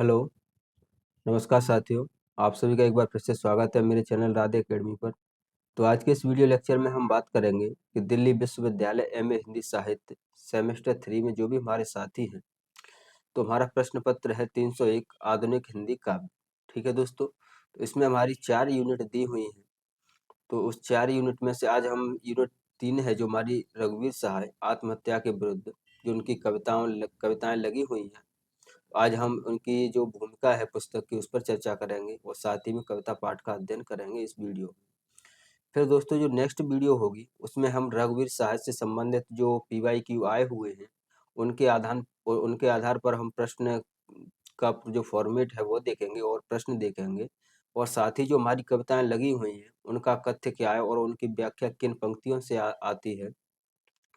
Hello, नमस्कार साथियों। आप सभी का एक बार फिर से स्वागत है मेरे चैनल राधे एकेडमी पर। तो आज के इस वीडियो लेक्चर में हम बात करेंगे कि दिल्ली विश्वविद्यालय एमए हिंदी साहित्य सेमेस्टर 3 में जो भी हमारे साथी हैं, तो हमारा प्रश्न पत्र है 301 आधुनिक हिंदी काव्य। ठीक है दोस्तों, तो इसमें हमारी 4 यूनिट दी हुई हैं। तो उस 4 यूनिट में से आज हम यूनिट 3 है जो हमारी रघुवीर सहाय आत्महत्या के विरुद्ध जो उनकी कविताएं लगी हुई हैं, आज हम उनकी जो भूमिका है पुस्तक की उस पर चर्चा करेंगे और साथ ही में कविता पाठ का अध्ययन करेंगे इस वीडियो में। फिर दोस्तों जो नेक्स्ट वीडियो होगी उसमें हम रघुवीर साहित्य से संबंधित जो PYQ आए हुए हैं उनके आधार पर हम प्रश्न का जो फॉर्मेट है वो देखेंगे और प्रश्न देखेंगे, और साथ ही जो हमारी कविताएं लगी हुई हैं उनका कथ्य क्या है और उनकी व्याख्या किन पंक्तियों से आती है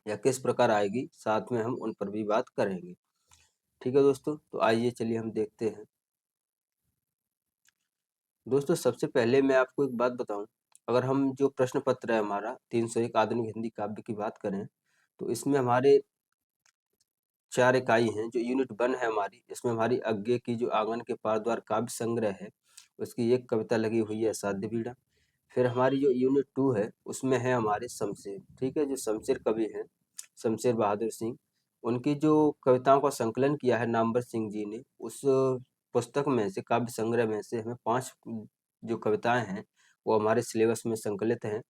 या किस प्रकार आएगी, साथ में हम उन पर भी बात करेंगे। ठीक है दोस्तों, तो आइए चलिए हम देखते हैं। दोस्तों सबसे पहले मैं आपको एक बात बताऊं, अगर हम जो प्रश्न पत्र है हमारा 301 आधुनिक हिंदी काव्य की बात करें, तो इसमें हमारे 4 इकाई हैं। जो यूनिट 1 है हमारी, इसमें हमारी अज्ञे की जो आंगन के पार द्वार काव्य संग्रह है उसकी एक कविता लगी हुई है साध्य बीड़ा। फिर हमारी जो यूनिट 2 है उसमें है हमारे शमशेर। ठीक है, जो शमशेर कवि हैं शमशेर बहादुर सिंह, उनकी जो कविताओं का संकलन किया है नामवर सिंह जी ने, उस पुस्तक में से काव्य संग्रह में से हमें 5 जो कविताएं हैं वो हमारे सिलेबस में संकलित हैं,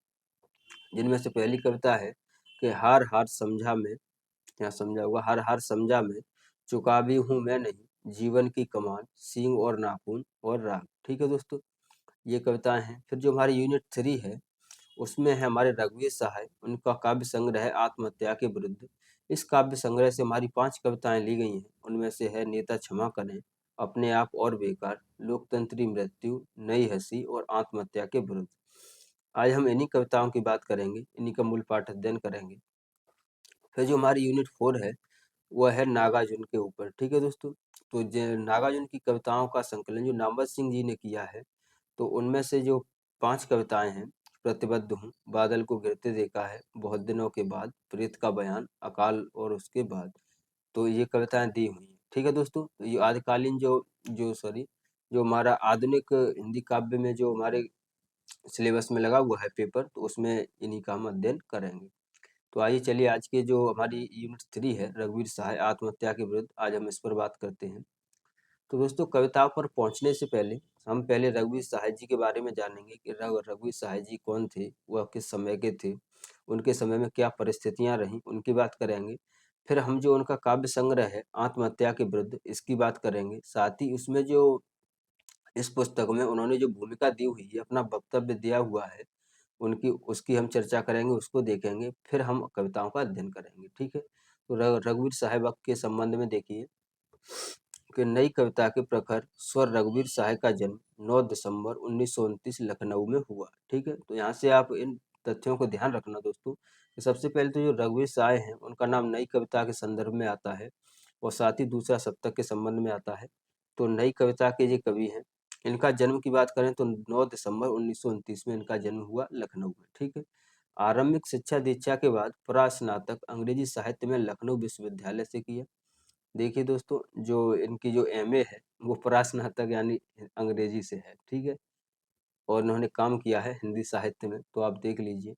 जिनमें से पहली कविता है कि हार हार समझा में, यहाँ समझा हुआ, हार हार समझा में चुका भी हूँ मैं नहीं जीवन की कमान सींग और नाखून और राग। ठीक है दोस्तों, ये कविताएं हैं। फिर जो हमारी यूनिट 3 है उसमें है हमारे रघुवीर सहाय, उनका काव्य संग्रह है आत्महत्या के विरुद्ध। इस काव्य संग्रह से हमारी 5 कविताएं ली गई हैं, उनमें से है नेता क्षमा करें, अपने आप और बेकार, लोकतंत्री मृत्यु, नई हंसी और आत्महत्या के विरुद्ध। आज हम इन्हीं कविताओं की बात करेंगे, इन्हीं का मूल पाठ अध्ययन करेंगे। फिर जो हमारी यूनिट 4 है वह है नागार्जुन के ऊपर। ठीक है दोस्तों, तो नागार्जुन की कविताओं का संकलन जो नामवर सिंह जी ने किया है, तो उनमें से जो 5 कविताएं हैं, प्रतिबद्ध हूँ, बादल को गिरते देखा है, बहुत दिनों के बाद, प्रीत का बयान, अकाल और उसके बाद, तो ये कविताएं दी हुई हैं। ठीक है दोस्तों, तो ये आदिकालीन जो हमारा आधुनिक हिंदी काव्य में जो हमारे सिलेबस में लगा हुआ है पेपर, तो उसमें इन्हीं का हम अध्ययन करेंगे। तो आइए चलिए आज के जो हमारी यूनिट 3 है रघुवीर सहाय आत्महत्या के विरुद्ध, आज हम इस पर बात करते हैं। तो दोस्तों कविताओं पर पहुंचने से पहले हम पहले रघुवीर सहाय जी के बारे में जानेंगे कि रघुवीर सहाय जी कौन थे, वह किस समय के थे, उनके समय में क्या परिस्थितियां रहीं, उनकी बात करेंगे। फिर हम जो उनका काव्य संग्रह है आत्महत्या के विरुद्ध, इसकी बात करेंगे। साथ ही उसमें जो इस पुस्तक में उन्होंने जो भूमिका दी हुई है, अपना वक्तव्य दिया हुआ है, उनकी उसकी हम चर्चा करेंगे, उसको देखेंगे। फिर हम कविताओं का अध्ययन करेंगे। ठीक है, तो रघुवीर साहब के संबंध में देखिए कि नई कविता के प्रखर स्वर रघुवीर सहाय का जन्म 9 दिसंबर 1929 लखनऊ में हुआ। ठीक है, तो यहाँ से आप इन तथ्यों को ध्यान रखना दोस्तों कि सबसे पहले तो जो रघुवीर सहाय हैं उनका नाम नई कविता के संदर्भ में आता है और साथ ही दूसरा सप्तक के संबंध में आता है। तो नई कविता के ये कवि हैं। इनका जन्म की बात करें तो 9 दिसंबर 1929 में इनका जन्म हुआ लखनऊ में। ठीक है, आरंभिक शिक्षा दीक्षा के बाद परास्नातक अंग्रेजी साहित्य में लखनऊ विश्वविद्यालय से किया। देखिए दोस्तों, जो इनकी जो एमए है वो परास्नातक यानी अंग्रेजी से है। ठीक है, और इन्होंने काम किया है हिंदी साहित्य में, तो आप देख लीजिए।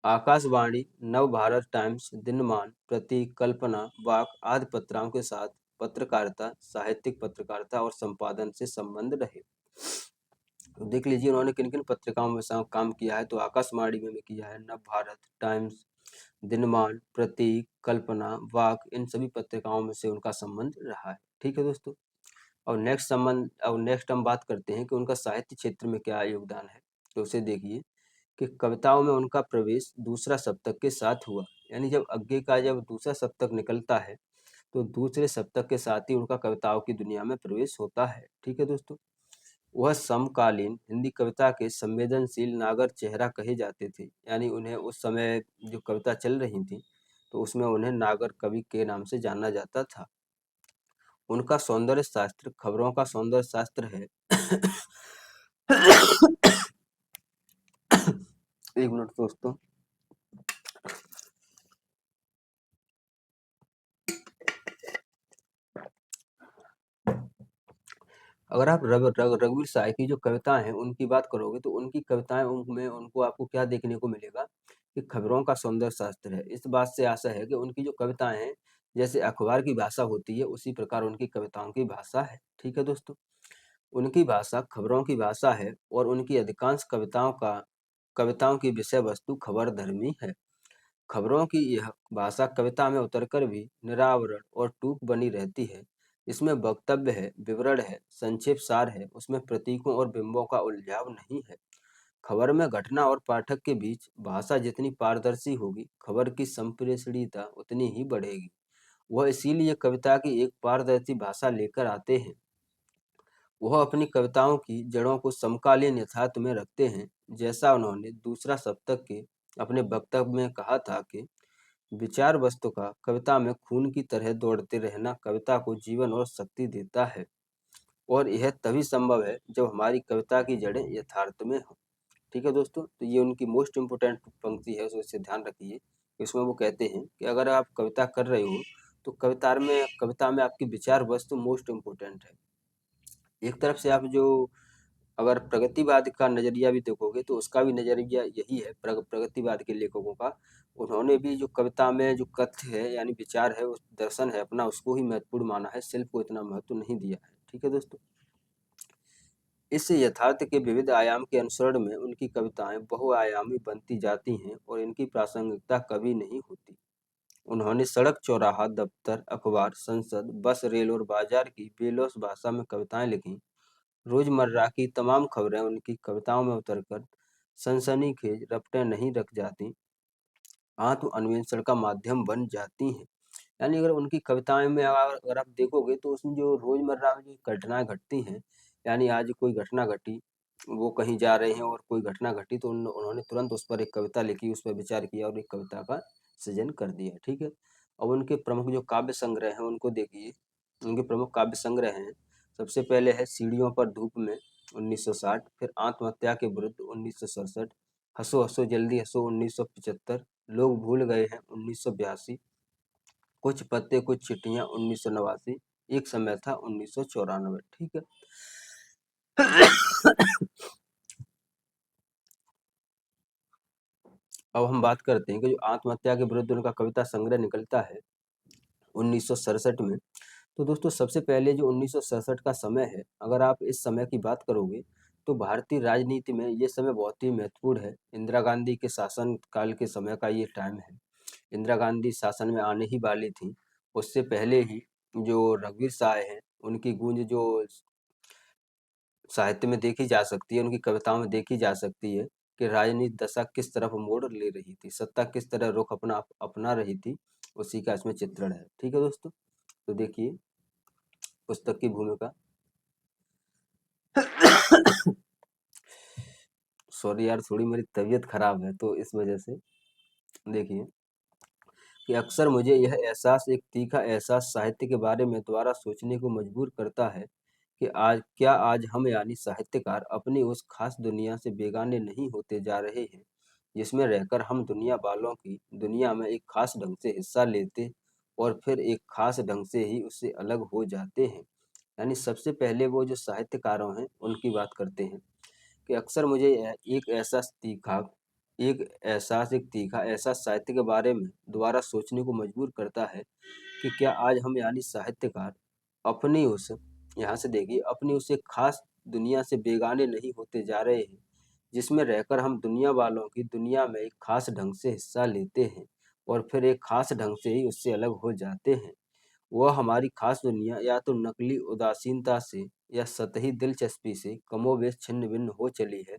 आकाशवाणी, नवभारत टाइम्स, दिनमान, प्रतीक, कल्पना, वाक आदि पत्रों के साथ पत्रकारिता, साहित्यिक पत्रकारिता और संपादन से संबंध रहे। तो देख लीजिए उन्होंने किन किन पत्रिकाओं में काम किया है, तो आकाशवाणी में भी किया है, नवभारत टाइम्स, दिनमान, प्रतीक, कल्पना, वाक, इन सभी पत्रिकाओं में से उनका संबंध रहा है। ठीक है दोस्तों, और नेक्स्ट हम बात करते हैं कि उनका साहित्य क्षेत्र में क्या योगदान है। तो उसे देखिए कि कविताओं में उनका प्रवेश दूसरा सप्तक के साथ हुआ, यानी जब अज्ञे का जब दूसरा सप्तक निकलता है तो दूसरे सप्तक के साथ ही उनका कविताओं की दुनिया में प्रवेश होता है। ठीक है दोस्तों, वह समकालीन हिंदी कविता के संवेदनशील नागर चेहरा कहे जाते थे, यानी उन्हें उस समय जो कविता चल रही थी तो उसमें उन्हें नागर कवि के नाम से जाना जाता था। उनका सौंदर्य शास्त्र खबरों का सौंदर्य शास्त्र है। एक मिनट दोस्तों। अगर आप रघुवीर साय की जो कविताएँ हैं, उनकी बात करोगे तो उनकी कविताएँ में उनको आपको क्या देखने को मिलेगा कि खबरों का सौंदर्य शास्त्र है। इस बात से आशा है कि उनकी जो कविताएँ हैं, जैसे अखबार की भाषा होती है, उसी प्रकार उनकी कविताओं की भाषा है। ठीक है दोस्तों? उनकी भाषा खबरों की भाषा है और उनकी अधिकांश कविताओं की विषय वस्तु खबरधर्मी है। खबरों की यह भाषा कविता में उतरकर भी निरावरण और टूक बनी रहती है। इसमें वक्तव्य है, विवरण है, संक्षेप सार है, उसमें प्रतीकों और बिंबों का उलझाव नहीं है। खबर में घटना और पाठक के बीच भाषा जितनी पारदर्शी होगी, खबर की संप्रेषणीयता उतनी ही बढ़ेगी। वह इसीलिए कविता की एक पारदर्शी भाषा लेकर आते हैं। वह अपनी कविताओं की जड़ों को समकालीन यथार्थ में रखते हैं। जैसा उन्होंने दूसरा सप्तक के अपने वक्तव्य में कहा था कि विचार वस्तु का कविता में खून की तरह दौड़ते रहना कविता को जीवन और शक्ति देता है और यह तभी संभव है जब हमारी कविता की जड़ें यथार्थ में हो। ठीक है दोस्तों, तो ये उनकी मोस्ट इम्पोर्टेंट पंक्ति है, तो इसे ध्यान रखिए। इसमें वो कहते हैं कि अगर आप कविता कर रहे हो तो कविता में आपकी विचार वस्तु मोस्ट इम्पोर्टेंट है। एक तरफ से आप जो अगर प्रगतिवाद का नजरिया भी देखोगे तो उसका भी नजरिया यही है, प्रगतिवाद के लेखकों का। उन्होंने भी जो कविता में जो कथ्य है यानी विचार है, उस दर्शन है अपना, उसको ही महत्वपूर्ण माना है, शिल्प को इतना महत्व नहीं दिया है। ठीक है दोस्तों, इस यथार्थ के विविध आयाम के अनुसरण में उनकी कविताएं बहुआयामी बनती जाती हैं और इनकी प्रासंगिकता कभी नहीं होती। उन्होंने सड़क, चौराहा, दफ्तर, अखबार, संसद, बस, रेल और बाजार की बेलौस भाषा में कविताएं लिखी। रोजमर्रा की तमाम खबरें उनकी कविताओं में उतरकर सनसनीखेज रपटें नहीं रख जाती, आत्म अन्वेषण का माध्यम बन जाती हैं। यानी अगर उनकी कविताएं में अगर आप देखोगे तो उसमें जो रोजमर्रा में जो घटनाएं घटती हैं, यानी आज कोई घटना घटी, वो कहीं जा रहे हैं और कोई घटना घटी तो उन्होंने तुरंत उस पर एक कविता लिखी, उस पर विचार किया और एक कविता का सृजन कर दिया। ठीक है। अब उनके प्रमुख जो काव्य संग्रह हैं उनको देखिए। उनके प्रमुख काव्य संग्रह हैं, सबसे पहले है सीढ़ियों पर धूप में 1960, फिर आत्महत्या के विरुद्ध 1967, हंसो हंसो जल्दी हंसो 1975, लोग भूल गए हैं 1982, कुछ पत्ते कुछ चिट्ठियां 1989, एक समय था 1994। ठीक है। अब हम बात करते हैं कि जो आत्महत्या के विरुद्ध उनका कविता संग्रह निकलता है 1967 में। तो दोस्तों सबसे पहले जो 1967 का समय है, अगर आप इस समय की बात करोगे तो भारतीय राजनीति में ये समय बहुत ही महत्वपूर्ण है। इंदिरा गांधी के शासन काल के समय का ये टाइम है। इंदिरा गांधी शासन में आने ही वाली थी। उससे पहले ही जो रघुवीर साय हैं, उनकी गूंज जो साहित्य में देखी जा सकती है, उनकी कविताओं में देखी जा सकती है कि राजनीति दशा किस तरफ मोड़ ले रही थी, सत्ता किस तरह रुख अपना रही थी, उसी का इसमें चित्रण है। ठीक है दोस्तों, तो देखिए पुस्तक की भूमिका। सॉरी यार, थोड़ी मेरी तबीयत खराब है तो इस वजह से। देखिए कि अक्सर मुझे यह एहसास, एक तीखा एहसास साहित्य के बारे में दोबारा सोचने को मजबूर करता है कि आज हम यानी साहित्यकार अपनी उस खास दुनिया से बेगाने नहीं होते जा रहे हैं जिसमें रहकर हम दुनिया वालों की दुनिया में एक खास ढंग से हिस्सा लेते और फिर एक खास ढंग से ही उससे अलग हो जाते हैं। यानी सबसे पहले वो जो साहित्यकारों हैं उनकी बात करते हैं कि अक्सर मुझे एक तीखा एहसास साहित्य के बारे में दोबारा सोचने को मजबूर करता है कि क्या आज हम यानी साहित्यकार अपनी उस यहाँ से देखिए अपनी उस एक खास दुनिया से बेगाने नहीं होते जा रहे हैं जिसमें रहकर हम दुनिया वालों की दुनिया में एक खास ढंग से हिस्सा लेते हैं और फिर एक खास ढंग से ही उससे अलग हो जाते हैं। वह हमारी खास दुनिया या तो नकली उदासीनता से या सतही दिलचस्पी से कमोबेश छिन्न भिन्न हो चली है।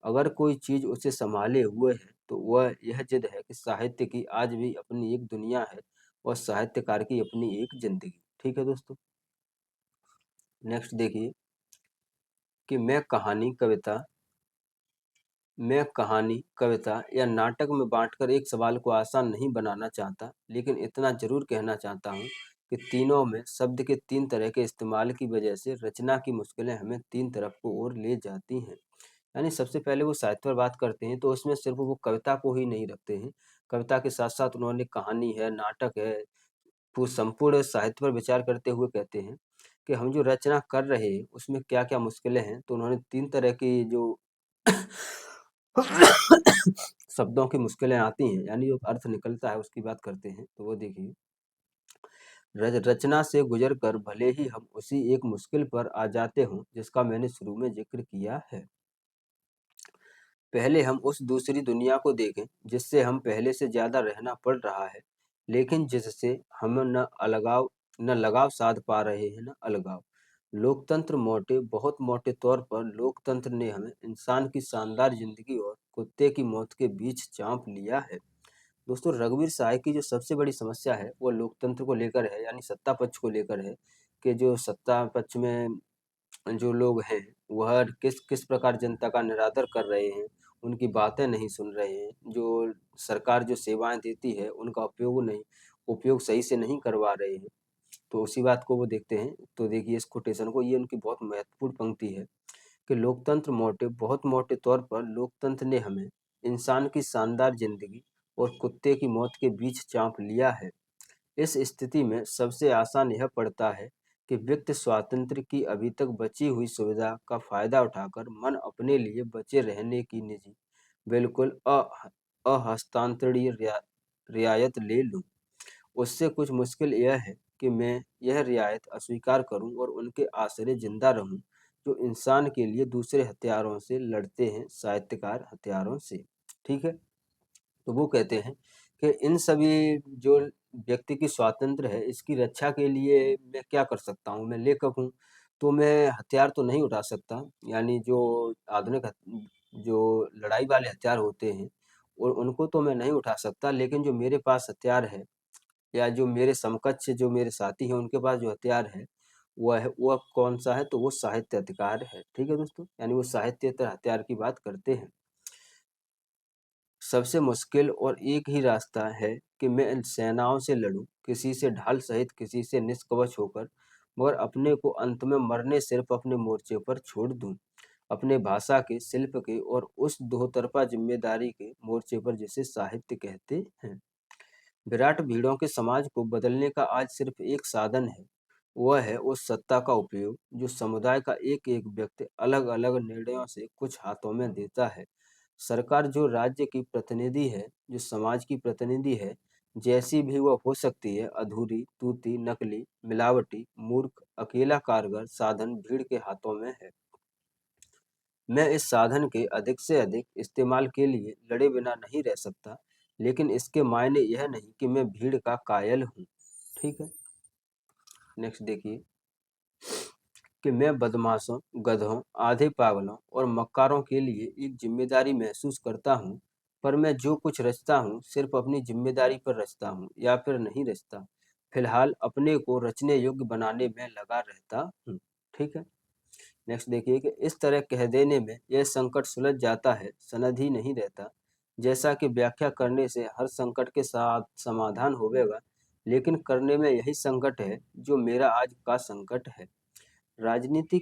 अगर कोई चीज उसे संभाले हुए है तो वह यह जिद है कि साहित्य की आज भी अपनी एक दुनिया है और साहित्यकार की अपनी एक जिंदगी। ठीक है दोस्तों, नेक्स्ट देखिए कि मैं कहानी, कविता या नाटक में बांटकर एक सवाल को आसान नहीं बनाना चाहता, लेकिन इतना जरूर कहना चाहता हूँ कि तीनों में शब्द के तीन तरह के इस्तेमाल की वजह से रचना की मुश्किलें हमें तीन तरफ को ओर ले जाती हैं। यानी सबसे पहले वो साहित्य पर बात करते हैं तो उसमें सिर्फ वो कविता को ही नहीं रखते हैं, कविता के साथ साथ उन्होंने कहानी है, नाटक है, वो संपूर्ण साहित्य पर विचार करते हुए कहते हैं कि हम जो रचना कर रहे हैं उसमें क्या-क्या मुश्किलें हैं। तो उन्होंने 3 तरह की जो शब्दों की मुश्किलें आती हैं, यानी जो अर्थ निकलता है उसकी बात करते हैं। तो वो देखिए, रचना से गुजर कर भले ही हम उसी एक मुश्किल पर आ जाते हों जिसका मैंने शुरू में जिक्र किया है। पहले हम उस दूसरी दुनिया को देखें जिससे हम पहले से ज्यादा रहना पड़ रहा है, लेकिन जिससे हम न लगाव साध पा रहे हैं न अलगाव। लोकतंत्र बहुत मोटे तौर पर लोकतंत्र ने हमें इंसान की शानदार जिंदगी और कुत्ते की मौत के बीच चांप लिया है। दोस्तों, रघुवीर सहाय की जो सबसे बड़ी समस्या है वो लोकतंत्र को लेकर है, यानी सत्ता पक्ष को लेकर है, कि जो सत्ता पक्ष में जो लोग हैं वह किस किस प्रकार जनता का निरादर कर रहे हैं, उनकी बातें नहीं सुन रहे हैं, जो सरकार जो सेवाएं देती है उनका उपयोग सही से नहीं करवा रहे हैं। तो उसी बात को वो देखते हैं। तो देखिए इस कोटेशन को, ये उनकी बहुत महत्वपूर्ण पंक्ति है कि बहुत मोटे तौर पर लोकतंत्र ने हमें इंसान की शानदार जिंदगी और कुत्ते की मौत के बीच चांप लिया है। इस स्थिति में सबसे आसान यह पड़ता है कि व्यक्ति स्वातंत्र्य की अभी तक बची हुई सुविधा का फायदा उठाकर मन अपने लिए बचे रहने की निजी, बिल्कुल अहस्तांतरणीय रियायत ले लूं। उससे कुछ मुश्किल यह है कि मैं यह रियायत अस्वीकार करूं और उनके आसरे जिंदा रहूं जो इंसान के लिए दूसरे हथियारों से लड़ते हैं, साहित्यकार हथियारों से। ठीक है। तो वो कहते हैं कि इन सभी जो व्यक्ति की स्वातंत्र है इसकी रक्षा के लिए मैं क्या कर सकता हूँ। मैं लेखक हूँ तो मैं हथियार तो नहीं उठा सकता, यानी जो आधुनिक जो लड़ाई वाले हथियार होते हैं और उनको तो मैं नहीं उठा सकता, लेकिन जो मेरे पास हथियार है या जो मेरे समकक्ष जो मेरे साथी हैं उनके पास जो हथियार है वह कौन सा है, तो वो साहित्य अधिकार है। ठीक है दोस्तों, यानी वो साहित्येतर हथियार की बात करते हैं। सबसे मुश्किल और एक ही रास्ता है कि मैं इन सेनाओं से लड़ूं, किसी से ढाल सहित किसी से निष्कवच होकर, मगर अपने को अंत में मरने सिर्फ अपने मोर्चे पर छोड़ दूं, अपने भाषा के, शिल्प के और उस दोहतरफा जिम्मेदारी के मोर्चे पर जिसे साहित्य कहते हैं। विराट भीड़ों के समाज को बदलने का आज सिर्फ एक साधन है, वह है उस सत्ता का उपयोग जो समुदाय का एक एक व्यक्ति अलग अलग निर्णयों से कुछ हाथों में देता है। सरकार जो राज्य की प्रतिनिधि है, जो समाज की प्रतिनिधि है, जैसी भी वह हो सकती है, अधूरी, तूती, नकली, मिलावटी, मूर्ख, अकेला कारगर साधन भीड़ के हाथों में है। मैं इस साधन के अधिक से अधिक इस्तेमाल के लिए लड़े बिना नहीं रह सकता, लेकिन इसके मायने यह नहीं कि मैं भीड़ का कायल हूँ। ठीक है। नेक्स्ट देखिए कि मैं बदमाशों, गधों, आधे पागलों और मक्कारों के लिए एक जिम्मेदारी महसूस करता हूँ, पर मैं जो कुछ रचता हूँ सिर्फ अपनी जिम्मेदारी पर रचता हूँ या फिर नहीं रचता। फिलहाल अपने को रचने योग्य बनाने में लगा रहता हूँ। ठीक है। नेक्स्ट देखिए कि इस तरह कह देने में यह संकट सुलझ जाता है, सनद ही नहीं रहता। जैसा कि व्याख्या करने से हर संकट के साथ समाधान होवेगा, लेकिन करने में यही संकट है जो मेरा आज का संकट है। राजनीति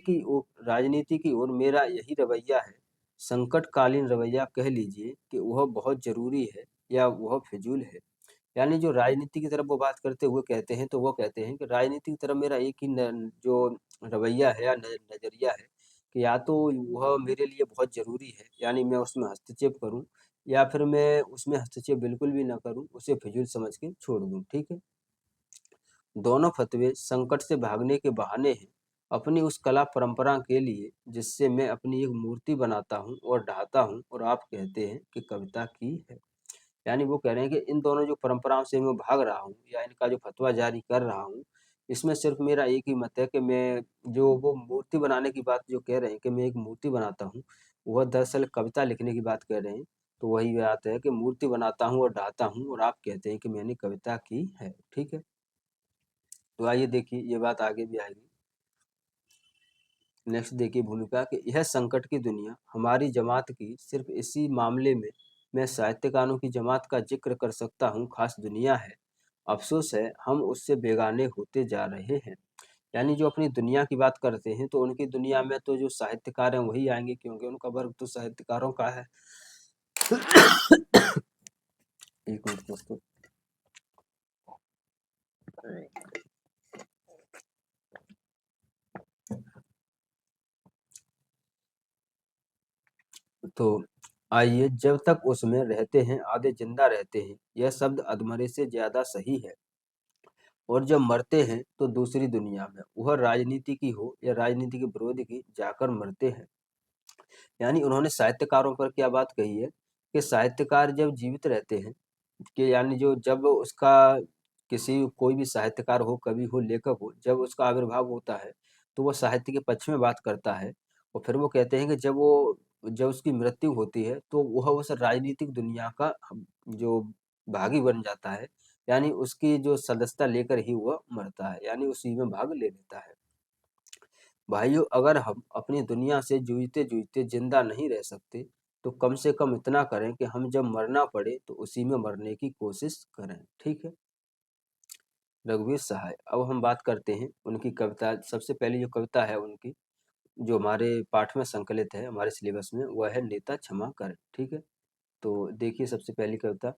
की ओर मेरा यही रवैया है, संकटकालीन रवैया कह लीजिए, कि वह बहुत जरूरी है या वह फिजूल है। यानी जो राजनीति की तरफ वो बात करते हुए कहते हैं, तो वो कहते हैं कि राजनीति की तरफ मेरा एक ही जो रवैया है या नजरिया है कि या तो वह मेरे लिए बहुत जरूरी है, यानी मैं उसमें हस्तक्षेप करूं, या फिर मैं उसमें हस्तक्षेप बिल्कुल भी ना करूं, उसे फिजूल समझ के छोड़ दूं। ठीक है। दोनों फतवे संकट से भागने के बहाने हैं, अपनी उस कला परंपरा के लिए जिससे मैं अपनी एक मूर्ति बनाता हूँ और ढाता हूँ, और आप कहते हैं कि कविता की है। यानी वो कह रहे हैं कि इन दोनों जो परंपराओं से मैं भाग रहा हूँ या इनका जो फतवा जारी कर रहा हूँ, इसमें सिर्फ मेरा एक ही मत है कि मैं जो वो मूर्ति बनाने की बात जो कह रहे हैं कि मैं एक मूर्ति बनाता हूँ, वह दरअसल कविता लिखने की बात कर रहे हैं। तो वही बात है कि मूर्ति बनाता हूँ और ढाता हूँ, और आप कहते हैं कि मैंने कविता की है। ठीक है। तो आइए देखिए ये बात आगे भी आएगी। नेक्स्ट देखिए भूमिका कि यह संकट की दुनिया हमारी जमात की, सिर्फ इसी मामले में मैं साहित्यकारों की जमात का जिक्र कर सकता हूँ, खास दुनिया है। अफसोस है हम उससे बेगाने होते जा रहे हैं। यानी जो अपनी दुनिया की बात करते हैं तो उनकी दुनिया में तो जो साहित्यकार हैं वही आएंगे, क्योंकि उनका वर्ग तो साहित्यकारों का है। एक मिनट दोस्तों। तो आइए, जब तक उसमें रहते हैं आधे जिंदा रहते हैं, यह शब्द अधमरे से ज्यादा सही है। और जब मरते हैं तो दूसरी दुनिया में, वह राजनीति की हो या राजनीति के विरोध की, जाकर मरते हैं। यानी उन्होंने साहित्यकारों पर क्या बात कही है कि साहित्यकार जब जीवित रहते हैं, कि यानी जो जब उसका किसी कोई भी साहित्यकार हो, कवि हो, लेखक हो, जब उसका आविर्भाव होता है तो वो साहित्य के पक्ष में बात करता है। और फिर वो कहते हैं कि जब उसकी मृत्यु होती है तो वह उस राजनीतिक दुनिया का जो भागी बन जाता है, यानी उसकी जो सदस्यता लेकर ही वह मरता है, यानी उसी में भाग ले लेता है। भाइयों, अगर हम अपनी दुनिया से जूझते जूझते जिंदा नहीं रह सकते तो कम से कम इतना करें कि हम जब मरना पड़े तो उसी में मरने की कोशिश करें। ठीक है। रघुवीर सहाय। अब हम बात करते हैं उनकी कविता। सबसे पहली जो कविता है उनकी, जो हमारे पाठ में संकलित है, हमारे सिलेबस में, वह है नेता क्षमा करें। ठीक है। तो देखिए सबसे पहली कविता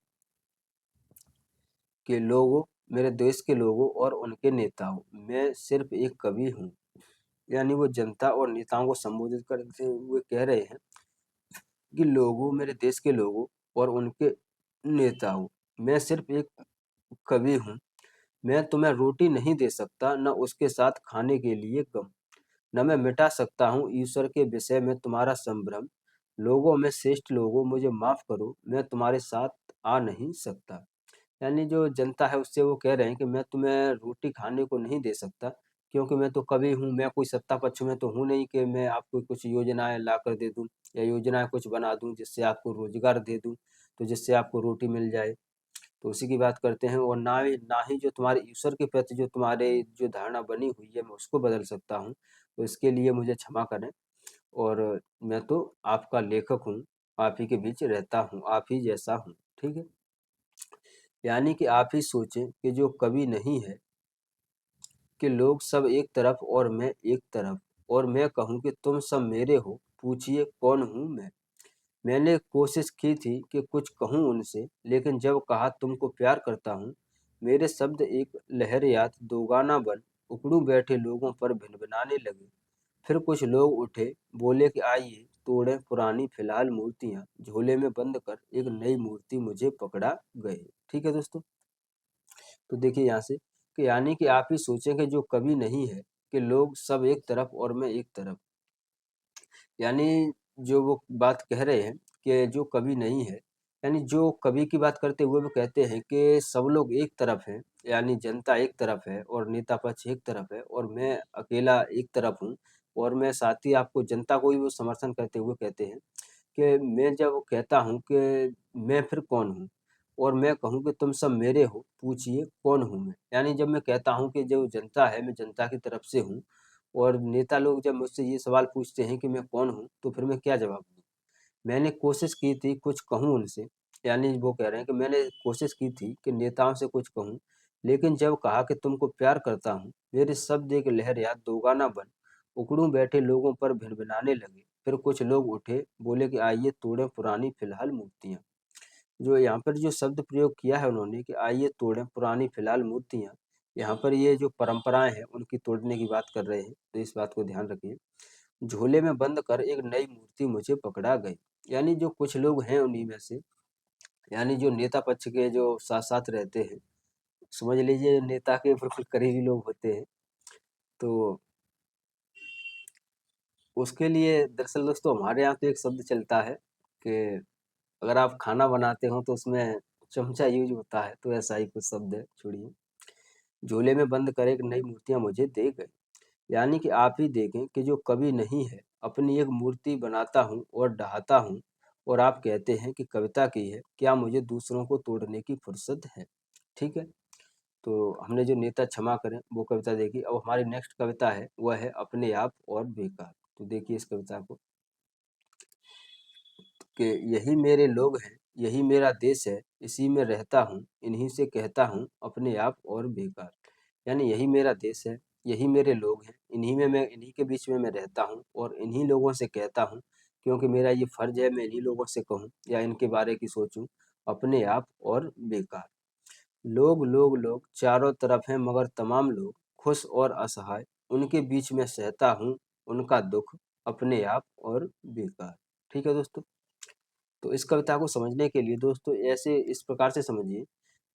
के लोगों, मेरे देश के लोगों और उनके नेताओं, मैं सिर्फ एक कवि हूँ। यानी वो जनता और नेताओं को संबोधित करते हुए कह रहे हैं कि लोगों, मेरे देश के लोगों और उनके नेताओं, मैं सिर्फ एक कवि हूँ। मैं तुम्हें रोटी नहीं दे सकता, न उसके साथ खाने के लिए गम, न मैं मिटा सकता हूँ ईश्वर के विषय में तुम्हारा संभ्रम। लोगों में श्रेष्ठ लोगों, मुझे माफ करो, मैं तुम्हारे साथ आ नहीं सकता। यानी जो जनता है उससे वो कह रहे हैं कि मैं तुम्हें रोटी खाने को नहीं दे सकता, क्योंकि मैं तो कवि हूँ, मैं कोई सत्ता पक्ष में तो हूँ नहीं कि मैं आपको कुछ योजनाएं ला कर दे दूँ या योजनाएं कुछ बना दूँ जिससे आपको रोजगार दे दूँ, तो जिससे आपको रोटी मिल जाए। तो उसी की बात करते हैं। और ना ही जो तुम्हारे ईश्वर के प्रति जो तुम्हारे जो धारणा बनी हुई है, मैं उसको बदल सकता हूँ। तो इसके लिए मुझे क्षमा करें। और मैं तो आपका लेखक हूँ, आप ही के बीच रहता हूँ, आप ही जैसा हूँ। ठीक है। यानी कि आप ही सोचें कि जो कवि नहीं है, कि लोग सब एक तरफ और मैं एक तरफ, और मैं कहूँ कि तुम सब मेरे हो, पूछिए कौन हूँ मैं। मैंने कोशिश की थी कि कुछ कहूँ उनसे, लेकिन जब कहा तुमको प्यार करता हूँ, मेरे शब्द एक लहरियात दोगाना बन उकड़ू बैठे लोगों पर भिनभिनाने लगे। फिर कुछ लोग उठे, बोले कि आइए तोड़ें पुरानी फिलहाल मूर्तियां, झोले में बंद कर एक नई मूर्ति मुझे पकड़ा गए। ठीक है दोस्तों। तो देखिए यहाँ से कि यानी कि आप ही सोचें कि जो कवि नहीं है, कि लोग सब एक तरफ और मैं एक तरफ, यानी जो वो बात कह रहे हैं कि जो कवि नहीं है, यानी जो कवि की बात करते हुए वो कहते हैं कि सब लोग एक तरफ हैं, यानी जनता एक तरफ है और नेता पक्ष एक तरफ है और मैं अकेला एक तरफ हूँ। और मैं साथ ही आपको जनता को भी वो समर्थन करते हुए कहते हैं कि मैं जब कहता हूँ कि मैं फिर कौन हूँ, और मैं कहूँ कि तुम सब मेरे हो, पूछिए कौन हूँ मैं। यानी जब मैं कहता हूँ कि जो जनता है, मैं जनता की तरफ से हूँ, और नेता लोग जब मुझसे ये सवाल पूछते हैं कि मैं कौन हूँ, तो फिर मैं क्या जवाब दूँ। मैंने कोशिश की थी कुछ कहूँ उनसे, यानी वो कह रहे हैं कि मैंने कोशिश की थी कि नेताओं से कुछ कहूँ, लेकिन जब कहा कि तुमको प्यार करता हूँ, मेरे शब्द एक लहर या दोगाना बन उकड़ू बैठे लोगों पर भिनभिनाने लगे। फिर कुछ लोग उठे, बोले कि आइए तोड़ें पुरानी फिलहाल मूर्तियां। जो यहाँ पर जो शब्द प्रयोग किया है उन्होंने कि आइए तोड़ें पुरानी फिलहाल मूर्तियां, यहाँ पर ये जो परंपराएं हैं उनकी तोड़ने की बात कर रहे हैं, तो इस बात को ध्यान रखिए। झोले में बंद कर एक नई मूर्ति मुझे पकड़ा गई। यानी जो कुछ लोग हैं उन्हीं में से, यानी जो नेता पक्ष के जो साथ साथ रहते हैं, समझ लीजिए नेता के बिल्कुल करीबी लोग होते हैं। तो उसके लिए दरअसल दोस्तों हमारे यहाँ तो एक शब्द चलता है कि अगर आप खाना बनाते हो तो उसमें चमचा यूज होता है, तो ऐसा ही कुछ शब्द है, छोड़िए। झोले में बंद कर एक नई मूर्तियां मुझे दे गए। यानी कि आप ही देखें कि जो कवि नहीं है, अपनी एक मूर्ति बनाता हूँ और ढहाता हूँ, और आप कहते हैं कि कविता की है, क्या मुझे दूसरों को तोड़ने की फुर्सत है। ठीक है। तो हमने जो नेता क्षमा करें वो कविता देखी। अब हमारी नेक्स्ट कविता है, वह है अपने आप और बेकार। तो देखिए इस कविता को कि यही मेरे लोग हैं, यही मेरा देश है, इसी में रहता हूँ, इन्हीं से कहता हूँ अपने आप और बेकार। यानी यही मेरा देश है, यही मेरे लोग हैं, इन्हीं के बीच में मैं रहता हूँ और इन्हीं लोगों से कहता हूँ, क्योंकि मेरा ये फर्ज है मैं इन्हीं लोगों से कहूँ या इनके बारे की सोचूं, अपने आप और बेकार। लोग लोग लोग चारों तरफ हैं मगर तमाम लोग खुश और असहाय, उनके बीच में सहता हूँ उनका दुख, अपने आप और बेकार। ठीक है दोस्तों। तो इस कविता को समझने के लिए दोस्तों ऐसे इस प्रकार से समझिए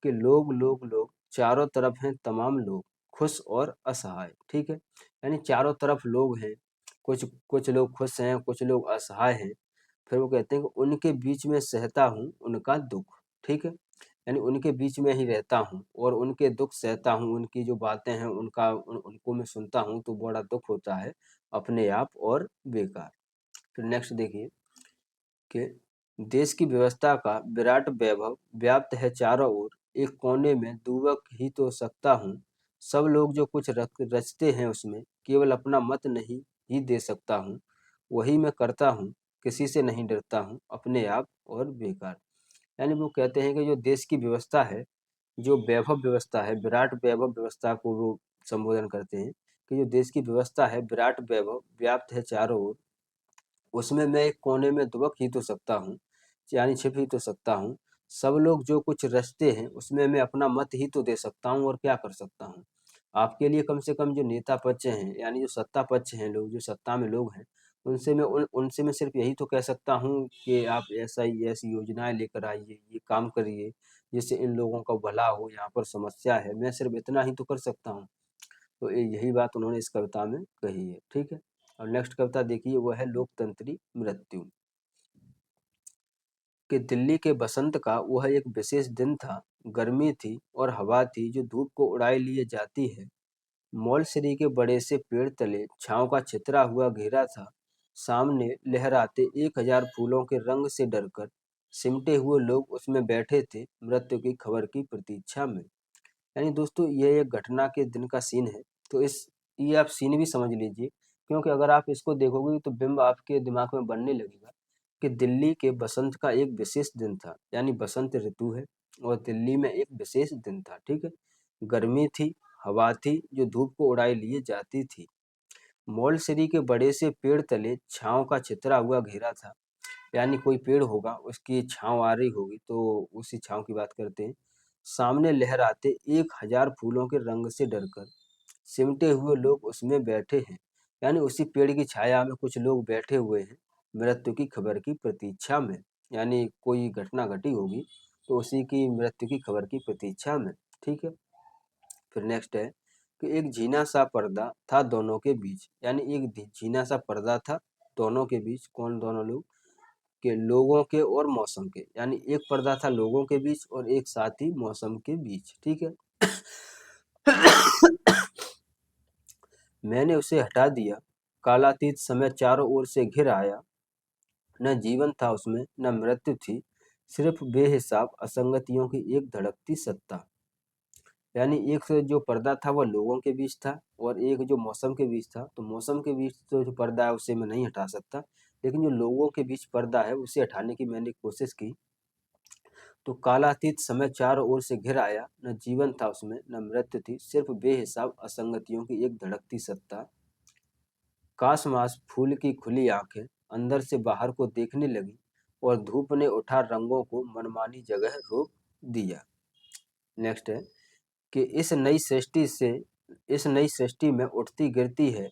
कि लोग लोग लोग चारों तरफ हैं तमाम लोग, खुश और असहाय। ठीक है, यानी चारों तरफ लोग हैं, कुछ कुछ लोग खुश हैं, कुछ लोग असहाय हैं। फिर वो कहते हैं कि उनके बीच में सहता हूँ उनका दुख। ठीक है, यानी उनके बीच में ही रहता हूँ और उनके दुख सहता हूँ, उनकी जो बातें हैं उनको मैं सुनता हूँ तो बड़ा दुख होता है अपने आप और बेकार। फिर नेक्स्ट देखिए कि देश की व्यवस्था का विराट वैभव व्याप्त है चारों ओर, एक कोने में दुबक ही तो सकता हूँ। सब लोग जो कुछ रचते हैं उसमें केवल अपना मत नहीं ही दे सकता हूँ। वही मैं करता हूँ, किसी से नहीं डरता हूँ, अपने आप और बेकार। यानी वो कहते हैं कि जो देश की व्यवस्था है, जो वैभव व्यवस्था है, विराट वैभव व्यवस्था को वो संबोधन करते हैं कि जो देश की व्यवस्था है विराट वैभव व्याप्त है चारों ओर, उसमें मैं एक कोने में दुबक ही तो सकता हूँ, यानी छिप ही तो सकता हूँ। सब लोग जो कुछ रचते हैं उसमें मैं अपना मत ही तो दे सकता हूँ और क्या कर सकता हूँ। आपके लिए कम से कम जो नेता पक्ष हैं, यानी जो सत्ता पक्ष हैं, लोग जो सत्ता में लोग हैं, उनसे मैं सिर्फ यही तो कह सकता हूँ कि आप ऐसी योजनाएं लेकर आइए, ये काम करिए जिससे इन लोगों का भला हो, यहाँ पर समस्या है, मैं सिर्फ इतना ही तो कर सकता हूँ। तो यही बात उन्होंने इस कविता में कही है। ठीक है, और नेक्स्ट कविता देखिए, वो है लोकतंत्री मृत्यु। कि दिल्ली के बसंत का वह एक विशेष दिन था, गर्मी थी और हवा थी जो धूप को उड़ाए लिए जाती है। मौलसरी के बड़े से पेड़ तले छांव का छितरा हुआ घेरा था। सामने लहराते 1000 फूलों के रंग से डरकर सिमटे हुए लोग उसमें बैठे थे, मृत्यु की खबर की प्रतीक्षा में। यानी दोस्तों ये एक घटना के दिन का सीन है। तो इस ये आप सीन भी समझ लीजिए, क्योंकि अगर आप इसको देखोगे तो बिंब आपके दिमाग में बनने लगेगा कि दिल्ली के बसंत का एक विशेष दिन था, यानी बसंत ऋतु है और दिल्ली में एक विशेष दिन था। ठीक है, गर्मी थी, हवा थी जो धूप को उड़ाए लिए जाती थी। मौलसरी के बड़े से पेड़ तले छांव का छितरा हुआ घेरा था, यानी कोई पेड़ होगा उसकी छांव आ रही होगी तो उसी छांव की बात करते हैं। सामने लहराते 1000 फूलों के रंग से डरकर सिमटे हुए लोग उसमें बैठे हैं, यानी उसी पेड़ की छाया में कुछ लोग बैठे हुए हैं, मृत्यु की खबर की प्रतीक्षा में। यानी कोई घटना घटी होगी तो उसी की मृत्यु की खबर की प्रतीक्षा में। ठीक है, फिर नेक्स्ट है कि एक झीना सा पर्दा था दोनों के बीच, यानी एक झीना सा पर्दा था दोनों के बीच। कौन दोनों लोग? के लोगों के और मौसम के, यानी एक पर्दा था लोगों के बीच और एक साथ ही मौसम के बीच। ठीक है, मैंने उसे हटा दिया, कालातीत समय चारों ओर से घिर आया। न जीवन था उसमें न मृत्यु थी, सिर्फ बेहिसाब असंगतियों की एक धड़कती सत्ता। यानी एक से जो पर्दा था वह लोगों के बीच था और एक जो मौसम के बीच था। तो मौसम के बीच तो जो पर्दा है उसे मैं नहीं हटा सकता, लेकिन जो लोगों के बीच पर्दा है उसे हटाने की मैंने कोशिश की। तो कालातीत समय चारों ओर से घिर आया, न जीवन था उसमें न मृत्यु थी, सिर्फ बेहिसाब असंगतियों की एक धड़कती सत्ता। काश मास फूल की खुली आंखें अंदर से बाहर को देखने लगी और धूप ने उठा रंगों को मनमानी जगह रोक दिया। नेक्स्ट है कि इस नई सृष्टि में उठती गिरती है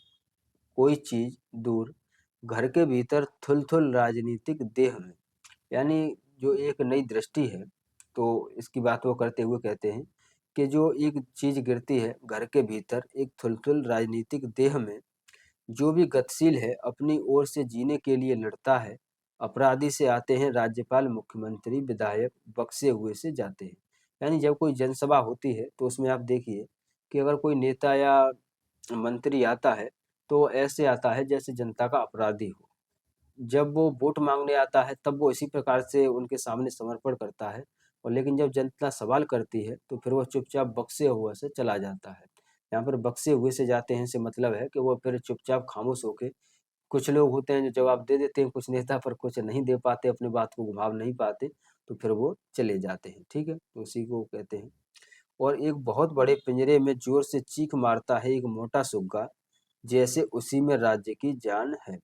कोई चीज दूर, घर के भीतर थुल-थुल राजनीतिक देह में। यानी जो एक नई दृष्टि है, तो इसकी बात वो करते हुए कहते हैं कि जो एक चीज गिरती है घर के भीतर एक थुल-थुल राजनीतिक देह में, जो भी गतिशील है अपनी ओर से जीने के लिए लड़ता है। अपराधी से आते हैं राज्यपाल, मुख्यमंत्री, विधायक, बक्से हुए से जाते हैं। यानी जब कोई जनसभा होती है तो उसमें आप देखिए कि अगर कोई नेता या मंत्री आता है तो ऐसे आता है जैसे जनता का अपराधी हो। जब वो वोट मांगने आता है तब वो इसी प्रकार से उनके सामने समर्पण करता है, और लेकिन जब जनता सवाल करती है तो फिर वो चुपचाप बक्से हुए से चला जाता है। यहाँ पर बक्से हुए से जाते हैं से मतलब है कि वो फिर चुपचाप खामोश होके, कुछ लोग होते हैं जो जवाब दे देते हैं कुछ नेता, पर कुछ नहीं दे पाते, अपनी बात को घुमा नहीं पाते, तो फिर वो चले जाते हैं। ठीक है, तो उसी को कहते हैं। और एक बहुत बड़े पिंजरे में जोर से चीख मारता है एक मोटा सुग्गा, जैसे उसी में राज्य की जान है।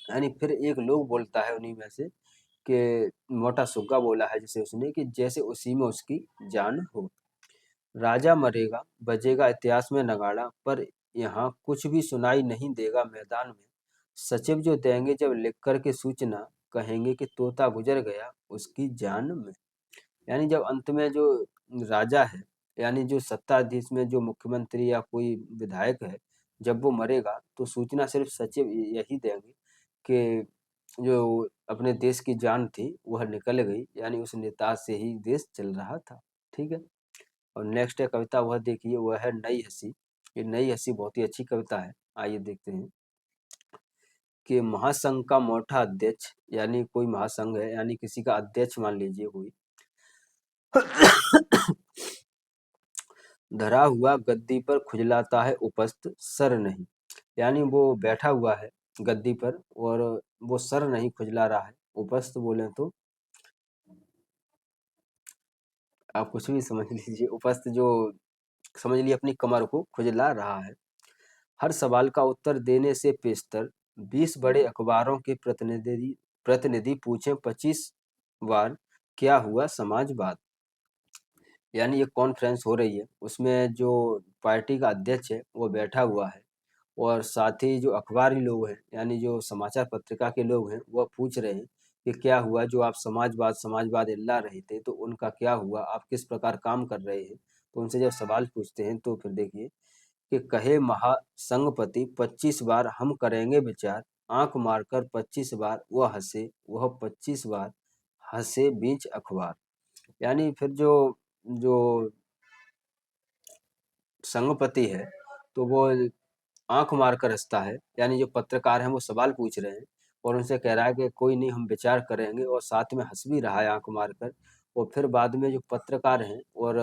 यानी फिर एक लोग बोलता है उन्हीं में से कि मोटा सुग्गा बोला है जैसे उसने कि जैसे उसी में उसकी जान हो। राजा मरेगा, बजेगा इतिहास में नगाड़ा, पर यहाँ कुछ भी सुनाई नहीं देगा मैदान में। सचिव जो देंगे जब लिख कर के सूचना, कहेंगे कि तोता गुजर गया उसकी जान में। यानी जब अंत में जो राजा है, यानी जो सत्ताधीश में जो मुख्यमंत्री या कोई विधायक है, जब वो मरेगा तो सूचना सिर्फ सचिव यही देंगे कि जो अपने देश की जान थी वह निकल गई, यानी उस नेता से ही देश चल रहा था। ठीक है। और नेक्स्ट है कविता, वह देखिए, वह है नई हंसी। ये नई हंसी बहुत ही अच्छी कविता है। आइए देखते हैं कि महासंघ का मोटा अध्यक्ष, यानी कोई महासंघ है, यानी किसी का अध्यक्ष मान लीजिए कोई, धरा हुआ गद्दी पर खुजलाता है उपस्थ सर नहीं। यानी वो बैठा हुआ है गद्दी पर और वो सर नहीं खुजला रहा है। उपस्थ बोले तो आप कुछ भी समझ लीजिए, उपस्थ जो समझ लिए अपनी कमर को खुजला रहा है। हर सवाल का उत्तर देने से पेशतर 20 बड़े अखबारों के प्रतिनिधि प्रतिनिधि पूछें 25 बार क्या हुआ समाजवाद। यानी ये कॉन्फ्रेंस हो रही है, उसमें जो पार्टी का अध्यक्ष है वो बैठा हुआ है और साथ ही जो अखबारी लोग हैं, यानी जो समाचार पत्रिका के लोग हैं, वह पूछ रहे हैं कि क्या हुआ, जो आप समाजवाद समाजवाद चिल्ला रहे थे तो उनका क्या हुआ, आप किस प्रकार काम कर रहे हैं। तो उनसे जब सवाल पूछते हैं तो फिर देखिए कि कहे महासंघपति 25 बार हम करेंगे विचार, आंख मारकर 25 बार वह हंसे, वह 25 बार हंसे बीच अखबार। यानी फिर जो जो संघपति है तो वो आंख मारकर हंसता है, यानी जो पत्रकार हैं वो सवाल पूछ रहे हैं और उनसे कह रहा है कि कोई नहीं, हम विचार करेंगे, और साथ में हंस भी रहा है आंख मारकर। और फिर बाद में जो पत्रकार हैं और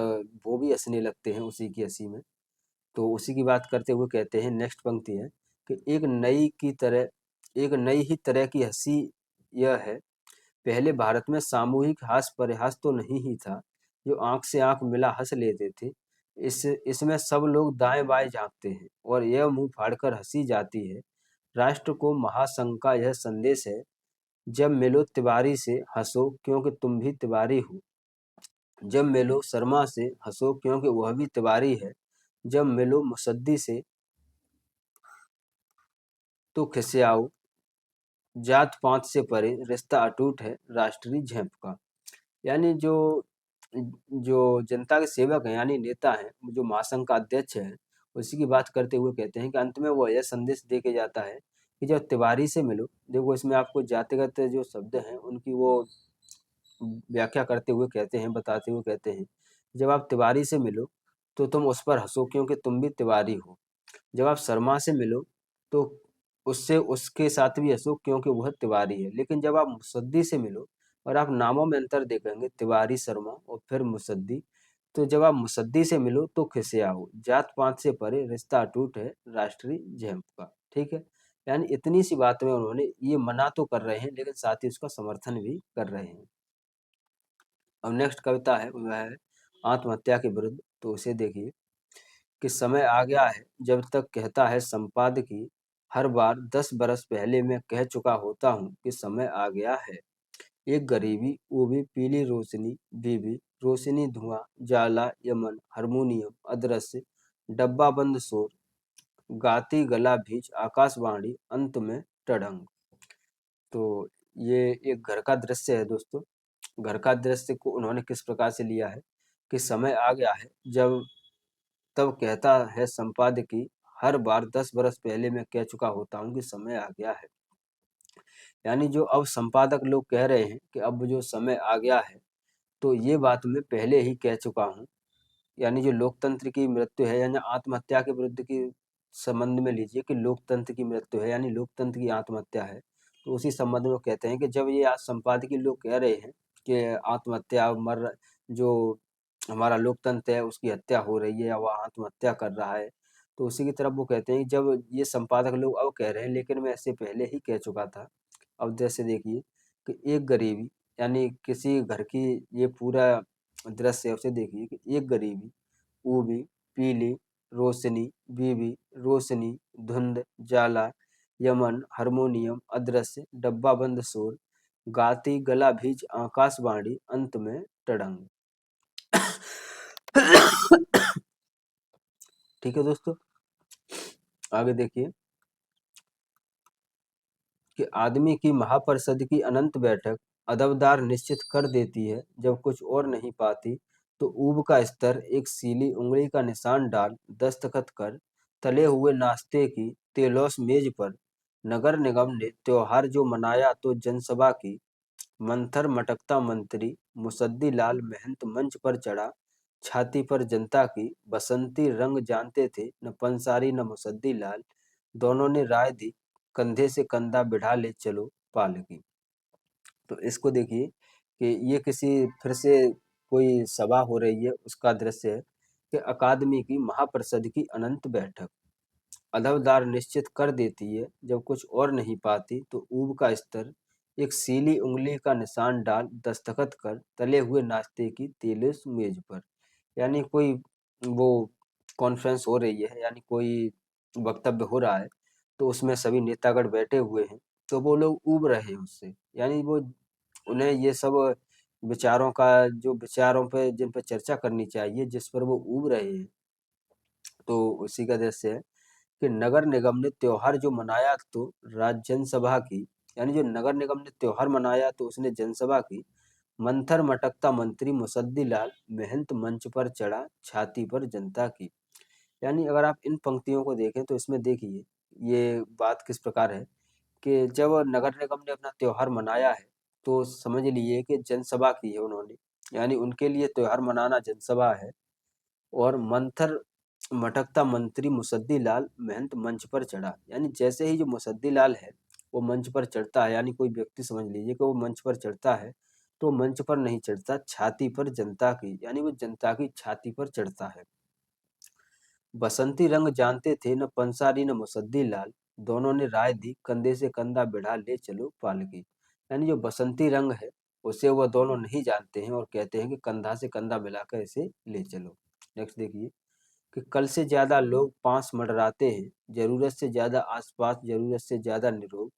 वो भी हंसने लगते हैं उसी की हंसी में। तो उसी की बात करते हुए कहते हैं, नेक्स्ट पंक्ति है कि एक नई ही तरह की हंसी यह है, पहले भारत में सामूहिक हास्य परिहास तो नहीं ही था, जो आंख से आंख मिला हंस लेते थे। इसमें सब लोग दाएं बाएं झांकते हैं और यह मुंह फाड़कर हंसी जाती है। राष्ट्र को महासंघ का यह संदेश है, जब मिलो तिवारी से हंसो क्योंकि तुम भी तिवारी हो, जब मिलो शर्मा से हंसो क्योंकि वह भी तिवारी है, जब मिलो मुसद्दी से तो खिसियाओ, जात पात से परे रिश्ता अटूट है राष्ट्रीय झेप का। यानी जो जो जनता के सेवक हैं, यानी नेता हैं, जो महासंघ का अध्यक्ष है, उसी की बात करते हुए कहते हैं कि अंत में वो यह संदेश दे के जाता है कि जब तिवारी से मिलो, देखो इसमें आपको जातिगत जो शब्द हैं उनकी वो व्याख्या करते हुए कहते हैं, बताते हुए कहते हैं, जब आप तिवारी से मिलो तो तुम उस पर हंसो क्योंकि तुम भी तिवारी हो, जब आप शर्मा से मिलो तो उससे उसके साथ भी हंसो क्योंकि वह तिवारी है, लेकिन जब आप मुसद्दी से मिलो, और आप नामों में अंतर देखेंगे, तिवारी शर्मा और फिर मुसद्दी, तो जब आप मुसद्दी से मिलो तो खिसियाओ, जात पात से परे रिश्ता अटूट है राष्ट्रीय झेप का। ठीक है। यानी इतनी सी बात में उन्होंने ये मना तो कर रहे हैं लेकिन साथ ही उसका समर्थन भी कर रहे हैं। अब नेक्स्ट कविता है वह है आत्महत्या के विरुद्ध। तो उसे देखिए कि समय आ गया है जब तक कहता है संपादकी, हर बार 10 बरस पहले मैं कह चुका होता हूँ कि समय आ गया है। एक गरीबी, वो भी पीली रोशनी, बीबी रोशनी, धुआं, जाला, यमन, हारमोनियम, अदृश्य, डब्बा बंद शोर, गाती गला भीज आकाशवाणी, अंत में टढ़ंग। तो ये एक घर का दृश्य है दोस्तों। घर का दृश्य को उन्होंने किस प्रकार से लिया है कि समय आ गया है जब तब कहता है संपादकीय, हर बार 10 बरस पहले मैं कह चुका होता हूँ कि समय आ गया है। यानी जो अब संपादक लोग कह रहे हैं कि अब जो समय आ गया है, तो ये बात मैं पहले ही कह चुका हूँ। यानी जो लोकतंत्र की मृत्यु है, यानी आत्महत्या के विरुद्ध की संबंध में लीजिए कि लोकतंत्र की मृत्यु है, यानी लोकतंत्र की आत्महत्या है। तो उसी संबंध में वो कहते हैं कि जब ये आज संपादकीय लोग कह रहे हैं कि आत्महत्या मर जो हमारा लोकतंत्र है उसकी हत्या हो रही है या वह आत्महत्या कर रहा है, तो उसी की तरफ वो कहते हैं कि जब ये संपादक लोग अब कह रहे हैं लेकिन मैं इससे पहले ही कह चुका था। अब जैसे देखिए कि एक गरीबी, यानी किसी घर की ये पूरा दृश्य है, उसे देखिए कि एक गरीबी, ऊबी, पीली रोशनी, बीबी रोशनी, धुंध, जाला, यमन, हारमोनियम, अदृश्य, डब्बा बंद शोर, गाती गला भीज आकाशवाणी, अंत में टड़ंग। ठीक है दोस्तों, आगे देखिए कि आदमी की महापरिषद की अनंत बैठक अदबदार निश्चित कर देती है, जब कुछ और नहीं पाती तो ऊब का स्तर एक सीली उंगली का निशान डाल दस्तखत कर तले हुए नाश्ते की तेलौस मेज पर नगर निगम ने त्योहार जो मनाया तो जनसभा की मंथर मटकता मंत्री मुसद्दी लाल महंत मंच पर चढ़ा छाती पर जनता की बसंती रंग जानते थे न पंसारी न मुसद्दी लाल दोनों ने राय दी कंधे से कंधा बिठा ले चलो पालकी। तो इसको देखिए कि ये किसी फिर से कोई सभा हो रही है उसका दृश्य है कि अकादमी की महापरिषद की अनंत बैठक अदबदार निश्चित कर देती है, जब कुछ और नहीं पाती तो ऊब का स्तर एक सीली उंगली का निशान डाल दस्तखत कर तले हुए नाश्ते की तेलिस मेज पर। यानी कोई वो कॉन्फ्रेंस हो रही है, यानी कोई वक्तव्य हो रहा है, तो उसमें सभी नेतागण बैठे हुए हैं, तो वो लोग ऊब रहे हैं उससे, यानी वो उन्हें ये सब विचारों का जो विचारों पे जिन पर चर्चा करनी चाहिए जिस पर वो ऊब रहे हैं, तो उसी का दृश्य है कि नगर निगम ने त्योहार जो मनाया तो जनसभा की, यानी जो नगर निगम ने त्योहार मनाया तो उसने जनसभा की मंथर मटकता मंत्री मुसद्दी लाल महंत मंच पर चढ़ा छाती पर जनता की। यानी अगर आप इन पंक्तियों को देखें तो इसमें देखिए ये बात किस प्रकार है कि जब नगर निगम ने अपना त्योहार मनाया है तो समझ लिए कि जनसभा की है उन्होंने, यानी उनके लिए त्योहार मनाना जनसभा है। और मंथर मटकता मंत्री मुसद्दी लाल महंत मंच पर चढ़ा, यानी जैसे ही जो मुसद्दी लाल है वो मंच पर चढ़ता है, यानी कोई व्यक्ति समझ लीजिए कि वो मंच पर चढ़ता है तो मंच पर नहीं चढ़ता, छाती पर जनता की, यानी वो जनता की छाती पर चढ़ता है। बसंती रंग जानते थे न पंसारी न मुसद्दी लाल दोनों ने राय दी कंधे से कंधा बढ़ा ले चलो पालकी। यानी जो बसंती रंग है उसे वह दोनों नहीं जानते हैं और कहते हैं कि कंधा से कंधा मिलाकर इसे ले चलो। नेक्स्ट देखिए कि कल से ज्यादा लोग पांस मंडराते हैं, जरूरत से ज्यादा आसपास, जरूरत से ज्यादा निरोग,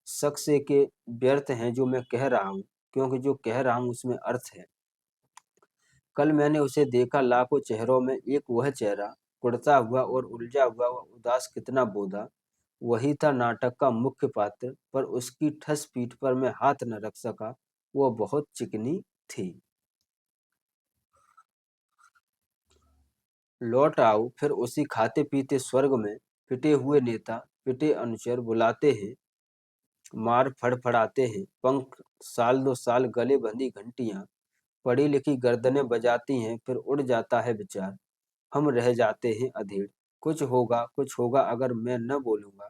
शक से के व्यर्थ हैं जो मैं कह रहा हूँ, क्योंकि जो कह रहा हूँ उसमें अर्थ है। कल मैंने उसे देखा लाखों चेहरों में एक वह चेहरा, कुढ़ता हुआ और उलझा हुआ वह उदास कितना बोधा, वही था नाटक का मुख्य पात्र, पर उसकी ठस पीठ पर मैं हाथ न रख सका, वह बहुत चिकनी थी। लौट आओ फिर उसी खाते पीते स्वर्ग में, पिटे हुए नेता पिटे अनुचर बुलाते हैं, मार फड़फड़ाते हैं पंख, साल दो साल गले बंधी घंटियां पढ़ी लिखी गर्दनें बजाती हैं, फिर उड़ जाता है विचार, हम रह जाते हैं अधेड़, कुछ होगा अगर मैं न बोलूंगा।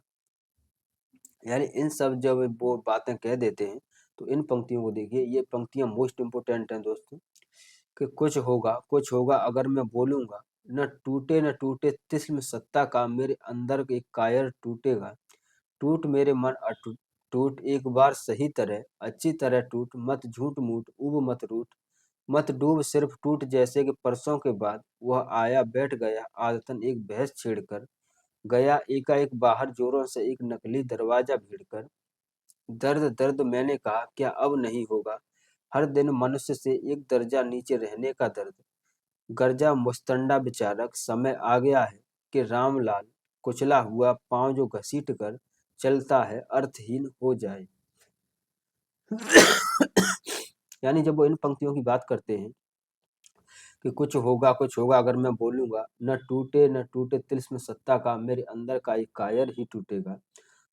यानी इन सब जब वो बातें कह देते हैं तो इन पंक्तियों को देखिए, ये पंक्तियां मोस्ट इंपोर्टेंट हैं दोस्तों, कि कुछ होगा अगर मैं बोलूंगा, न टूटे तिस्म सत्ता का मेरे अंदर एक कायर टूटेगा, टूट मेरे मन अटूट, टूट एक बार सही तरह अच्छी तरह टूट, मत झूठ मूठ उब मत रूठ, मत डूब सिर्फ टूट, जैसे कि परसों के बाद वह आया बैठ गया आदतन एक बहस छेड़कर, गया एकाएक बाहर जोरों से एक नकली दरवाजा भीड़कर, दर्द दर्द मैंने कहा क्या अब नहीं होगा, हर दिन मनुष्य से एक दर्जा नीचे रहने का दर्द, गर्जा मुस्तंडा विचारक समय आ गया है कि रामलाल कुचला हुआ पांव जो घसीट कर चलता है अर्थहीन हो जाए। यानी जब वो इन पंक्तियों की बात करते हैं कि कुछ होगा अगर मैं बोलूंगा, न टूटे तिल्स्म सत्ता का मेरे अंदर का एक कायर ही टूटेगा,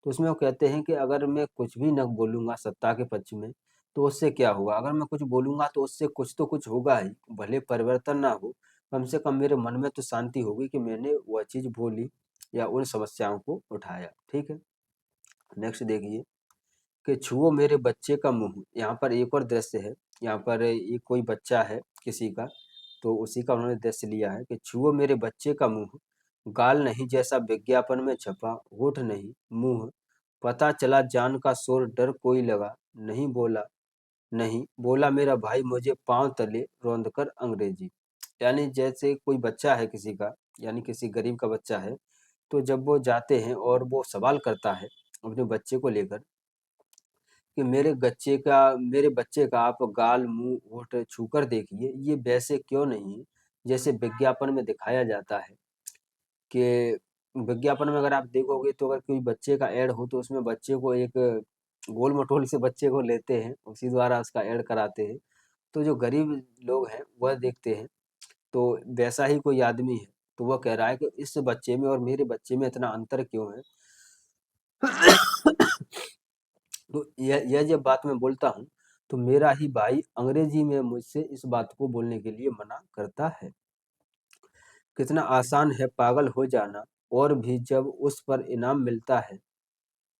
तो उसमें वो कहते हैं कि अगर मैं कुछ भी न बोलूंगा सत्ता के पक्ष में तो उससे क्या होगा, अगर मैं कुछ बोलूंगा तो उससे कुछ तो कुछ होगा ही, भले परिवर्तन ना हो, कम से कम मेरे मन में तो शांति होगी कि मैंने वह चीज बोली या उन समस्याओं को उठाया। ठीक है, नेक्स्ट देखिए कि छुओ मेरे बच्चे का मुंह, यहाँ पर एक और दृश्य है, यहाँ पर एक कोई बच्चा है किसी का, तो उसी का उन्होंने दृश्य लिया है कि छुओ मेरे बच्चे का मुंह, गाल नहीं जैसा विज्ञापन में छपा, होठ नहीं मुंह, पता चला जान का शोर डर कोई लगा, नहीं बोला मेरा भाई मुझे पांव तले रौंद कर अंग्रेजी। यानी जैसे कोई बच्चा है किसी का, यानी किसी गरीब का बच्चा है, तो जब वो जाते हैं और वो सवाल करता है अपने बच्चे को लेकर कि मेरे बच्चे का आप गाल मुंह होठ छूकर देखिए, ये वैसे क्यों नहीं है जैसे विज्ञापन में दिखाया जाता है। कि विज्ञापन में अगर आप देखोगे तो अगर कोई बच्चे का ऐड हो तो उसमें बच्चे को एक गोल-मटोल से बच्चे को लेते हैं, उसी द्वारा उसका ऐड कराते हैं। तो जो गरीब लोग हैं, वह देखते हैं, तो वैसा ही कोई आदमी है, तो वह कह रहा है कि इस बच्चे में और मेरे बच्चे में इतना अंतर क्यों है? तो यह जब बात मैं बोलता हूँ, तो मेरा ही भाई अंग्रेजी में मुझसे इस बात को बोलने के लिए मना करता है। कितना आसान है पागल हो जाना, और भी जब उस पर इनाम मिलता है।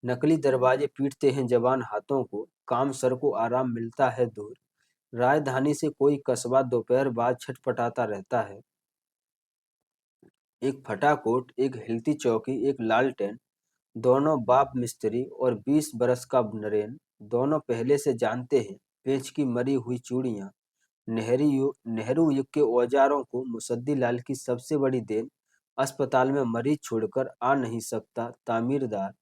नकली दरवाजे पीटते हैं जवान हाथों को, काम सर को आराम मिलता है दूर। राजधानी से कोई कस्बा दोपहर बाद छटपटाता रहता है। एक फटा कोट, एक हिलती चौकी, एक लालटेन, दोनों बाप मिस्त्री और 20 बरस का नरेन, दोनों पहले से जानते हैं पेच की मरी हुई चूड़ियां। नेहरू युग के औजारों को मुसद्दी लाल की सबसे बड़ी देन, अस्पताल में मरीज छोड़कर आ नहीं सकता तामीरदार।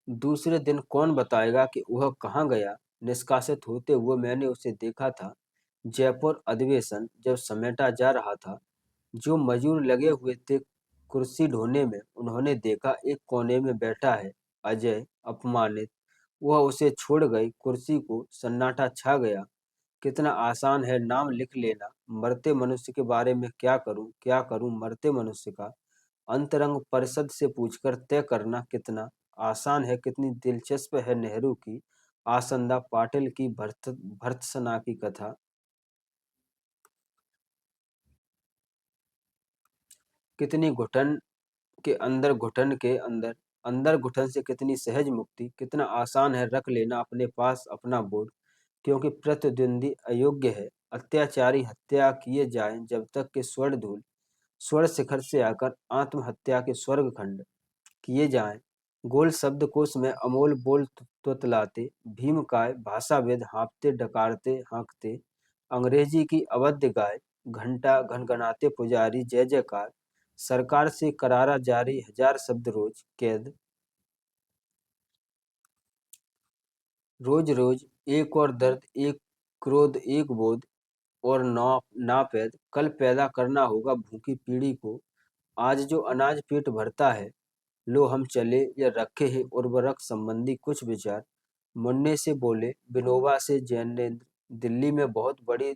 दूसरे दिन कौन बताएगा कि वह कहाँ गया? निष्कासित होते हुए मैंने उसे देखा था। जयपुर अधिवेशन जब समेटा जा रहा था, जो मजूर लगे हुए थे कुर्सी ढोने में, उन्होंने देखा एक कोने में बैठा है अजय, अपमानित। वह उसे छोड़ गई कुर्सी को, सन्नाटा छा गया। कितना आसान है नाम लिख लेना, मरते मनुष्य के बारे में क्या करूं मरते मनुष्य का। अंतरंग परिषद से पूछकर तय करना कितना आसान है। कितनी दिलचस्प है नेहरू की, आसंदा पाटिल की भर्त्सना की कथा। कितनी घुटन के अंदर अंदर घुटन से कितनी सहज मुक्ति। कितना आसान है रख लेना अपने पास अपना बोझ, क्योंकि प्रतिद्वंदी अयोग्य है। अत्याचारी हत्या किए जाएं जब तक कि स्वर्ण शिखर से आकर आत्महत्या के स्वर्ग खंड किए जाएं। गोल शब्दकोश में अमोल बोल तुतलाते भीमकाय भाषाविद हाँफते डकारते हाँकते, अंग्रेजी की अवध्य गाय, घंटा घनघनाते पुजारी जय जयकार। सरकार से करारा जारी 1000 शब्द रोज कैद। रोज रोज एक और दर्द, एक क्रोध, एक बोध, और नापैद कल पैदा करना होगा भूखी पीढ़ी को। आज जो अनाज पेट भरता है, लो हम चले या रखे हैं उर्वरक संबंधी कुछ विचार। मुन्ने से बोले विनोबा से जैनेन्द्र, दिल्ली में बहुत बड़ी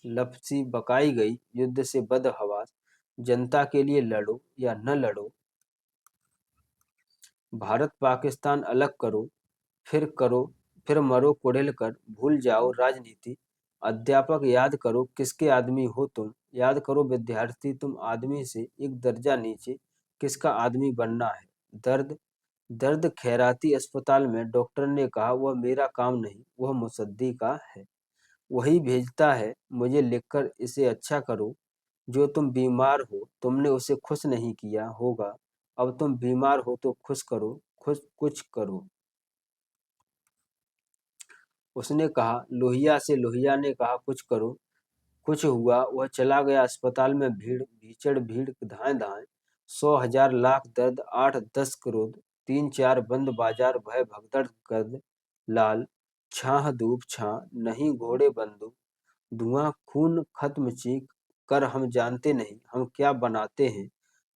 लपसी बकाई गई, युद्ध से बदहवास। जनता के लिए लड़ो या न लड़ो, भारत पाकिस्तान अलग करो, फिर मरो कुड़ेल कर, भूल जाओ राजनीति। अध्यापक याद करो किसके आदमी हो तुम, याद करो विद्यार्थी तुम आदमी से एक दर्जा नीचे किसका आदमी बनना है। दर्द दर्द खैराती अस्पताल में डॉक्टर ने कहा वह मेरा काम नहीं, वह मुसद्दी का है। वही भेजता है मुझे लिखकर इसे अच्छा करो। जो तुम बीमार हो तुमने उसे खुश नहीं किया होगा, अब तुम बीमार हो तो खुश करो, खुश कुछ करो। उसने कहा लोहिया से, लोहिया ने कहा कुछ करो। कुछ हुआ, वह चला गया अस्पताल में। भीड़ भीचड़ भीड़ धाए धाए, 100 1000 लाख दर्द, 8 10 क्रोध, 3 4 बंद बाजार भय भगदड़ गर्द। लाल छाह धूप छाह नहीं घोड़े बंदूक, धुआं खून खत्म चीख कर हम जानते नहीं हम क्या बनाते हैं।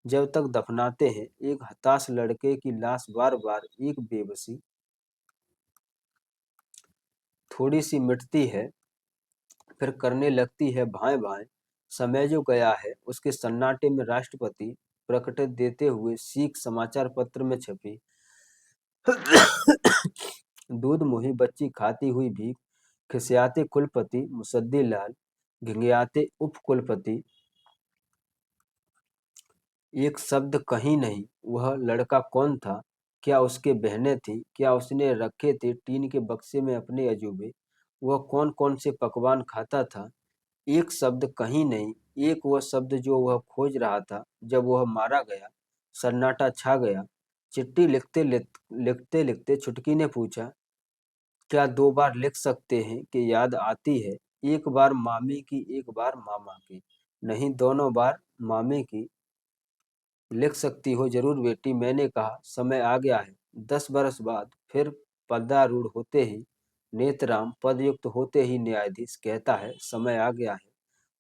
जब तक दफनाते हैं एक हताश लड़के की लाश, बार बार एक बेबसी थोड़ी सी मिटती है, फिर करने लगती है भाएं भाएं। समय जो गया है उसके सन्नाटे में राष्ट्रपति प्रकट देते हुए सीख समाचार पत्र में छपी। दूध मुही बच्ची खाती हुई भीख, खिसियाते कुलपति मुसद्दी लाल, घिंघियाते उप कुलपति। एक शब्द कहीं नहीं। वह लड़का कौन था? क्या उसके बहनें थीं? क्या उसने रखे थे टीन के बक्से में अपने अजूबे? वह कौन कौन से पकवान खाता था? एक शब्द कहीं नहीं। एक वह शब्द जो वह खोज रहा था जब वह मारा गया। सन्नाटा छा गया। चिट्ठी लिखते लिखते छुटकी ने पूछा, क्या 2 बार लिख सकते हैं कि याद आती है? एक बार मामी की, एक बार मामा की। नहीं, दोनों बार मामी की। लिख सकती हो जरूर बेटी, मैंने कहा। समय आ गया है। 10 बरस बाद फिर पदारूढ़ होते ही नेतराम, पदयुक्त होते ही न्यायाधीश कहता है समय आ गया है।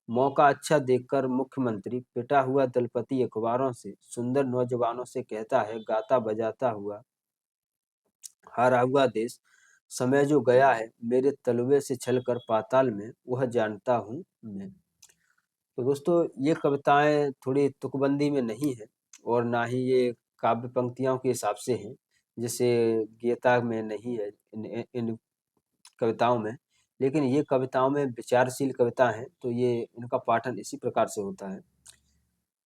मौका अच्छा देखकर मुख्यमंत्री पिटा हुआ दलपति अखबारों से सुंदर नौजवानों से कहता है गाता बजाता हुआ हारा हुआ देश समय जो गया है मेरे तलवे से छलकर पाताल में वह जानता हूँ मैं। तो दोस्तों ये कविताएं थोड़ी तुकबंदी में नहीं है और ना ही ये काव्य पंक्तियों के हिसाब से हैं जैसे गीता में नहीं है इन कविताओं में, लेकिन ये कविताओं में विचारशील कविता है तो ये इनका पाठन इसी प्रकार से होता है।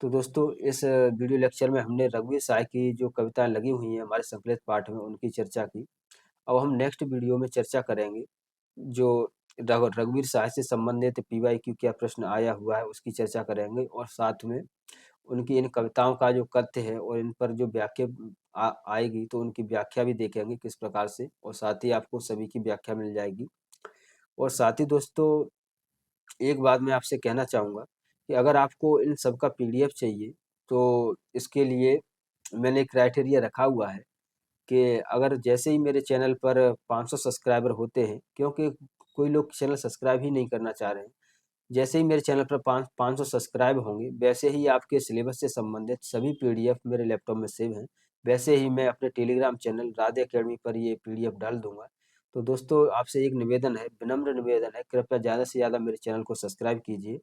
तो दोस्तों इस वीडियो लेक्चर में हमने रघुवीर सहाय की जो कविताएं लगी हुई हैं हमारे संकलित पाठ में उनकी चर्चा की। अब हम नेक्स्ट वीडियो में चर्चा करेंगे जो रघुवीर सहाय से संबंधित पीवाईक्यू क्या प्रश्न आया हुआ है उसकी चर्चा करेंगे और साथ में उनकी इन कविताओं का जो कथ्य है और इन पर जो व्याख्या आएगी तो उनकी व्याख्या भी देखेंगे किस प्रकार से, और साथ ही आपको सभी की व्याख्या मिल जाएगी। और साथ ही दोस्तों एक बात मैं आपसे कहना चाहूँगा कि अगर आपको इन सब का पीडीएफ चाहिए तो इसके लिए मैंने क्राइटेरिया रखा हुआ है कि अगर जैसे ही मेरे चैनल पर 500 सब्सक्राइबर होते हैं, क्योंकि कोई लोग चैनल सब्सक्राइब ही नहीं करना चाह रहे हैं, जैसे ही मेरे चैनल पर 500 सब्सक्राइब होंगे वैसे ही आपके सिलेबस से संबंधित सभी पीडीएफ मेरे लैपटॉप में सेव हैं। वैसे ही मैं अपने टेलीग्राम चैनल राधे अकेडमी पर ये पीडीएफ डाल दूंगा। तो दोस्तों आपसे एक निवेदन है, विनम्र निवेदन है, कृपया ज़्यादा से ज़्यादा मेरे चैनल को सब्सक्राइब कीजिए।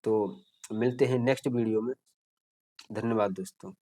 तो मिलते हैं नेक्स्ट वीडियो में। धन्यवाद दोस्तों।